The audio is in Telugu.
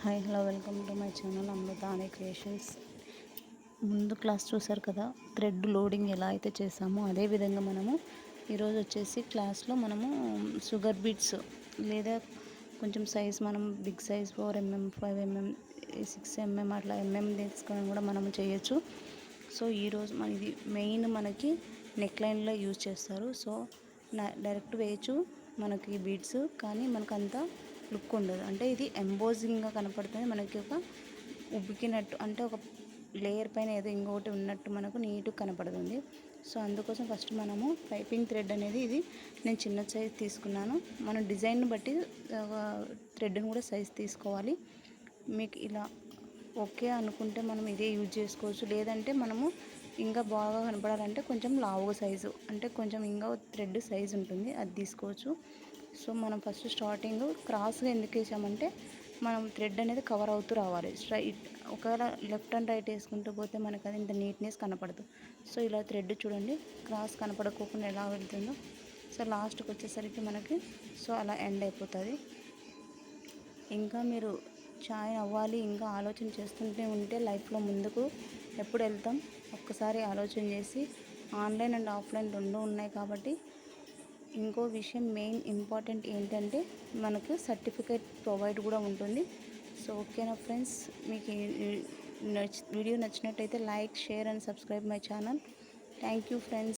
Hi hello welcome to my channel Amrutha అనే క్రియేషన్స్. ముందు క్లాస్ చూసారు కదా, థ్రెడ్ లోడింగ్ ఎలా అయితే చేసామో అదేవిధంగా మనము ఈరోజు వచ్చేసి క్లాస్లో మనము షుగర్ బీట్స్ లేదా కొంచెం సైజ్ మనం big size 4 mm 5 mm 6 mm అట్లా తీసుకొని కూడా మనము చేయొచ్చు. సో ఈరోజు మన ఇది మెయిన్ మనకి నెక్ లైన్లో యూజ్ చేస్తారు. సో డైరెక్ట్ వేయచ్చు మనకి బీడ్స్, కానీ మనకు అంత లుక్ ఉండదు. అంటే ఇది ఎంబోజింగ్గా కనపడుతుంది, మనకి ఒక ఉబ్బికినట్టు, అంటే ఒక లేయర్ పైన ఏదో ఇంకొకటి ఉన్నట్టు మనకు నీట్గా కనపడుతుంది. సో అందుకోసం ఫస్ట్ మనము పైపింగ్ థ్రెడ్ అనేది ఇది నేను చిన్న సైజ్ తీసుకున్నాను. మనం డిజైన్ బట్టి థ్రెడ్ని కూడా సైజ్ తీసుకోవాలి. మీకు ఇలా ఓకే అనుకుంటే మనం ఇదే యూజ్ చేసుకోవచ్చు. లేదంటే మనము ఇంకా బాగా కనపడాలంటే కొంచెం లావుగా సైజు, అంటే కొంచెం ఇంకా థ్రెడ్ సైజు ఉంటుంది, అది తీసుకోవచ్చు. సో మనం ఫస్ట్ స్టార్టింగ్ క్రాస్గా ఎందుకు వేసామంటే మనం థ్రెడ్ అనేది కవర్ అవుతూ రావాలి. స్ట్రైట్ ఒకవేళ లెఫ్ట్ అండ్ రైట్ వేసుకుంటూ పోతే మనకు అది ఇంత నీట్నెస్ కనపడదు. సో ఇలా థ్రెడ్ చూడండి క్రాస్ కనపడకోకుండా ఎలా వెళ్తుందో. సో లాస్ట్కి వచ్చేసరికి మనకి సో అలా ఎండ్ అయిపోతుంది. ఇంకా మీరు జాయిన్ అవ్వాలి, ఇంకా ఆలోచన చేస్తుంటే ఉంటే లైఫ్లో ముందుకు ఎప్పుడు వెళ్తాం, ఒక్కసారి ఆలోచన చేసి. ఆన్లైన్ అండ్ ఆఫ్లైన్ రెండు ఉన్నాయి కాబట్టి. ఇంకో విషయం మెయిన్ ఇంపార్టెంట్ ఏంటంటే మనకు సర్టిఫికేట్ ప్రొవైడ్ కూడా ఉంటుంది. సో ఓకేనా ఫ్రెండ్స్, మీకు వీడియో నచ్చినట్టయితే like, share and subscribe my channel. Thank you friends.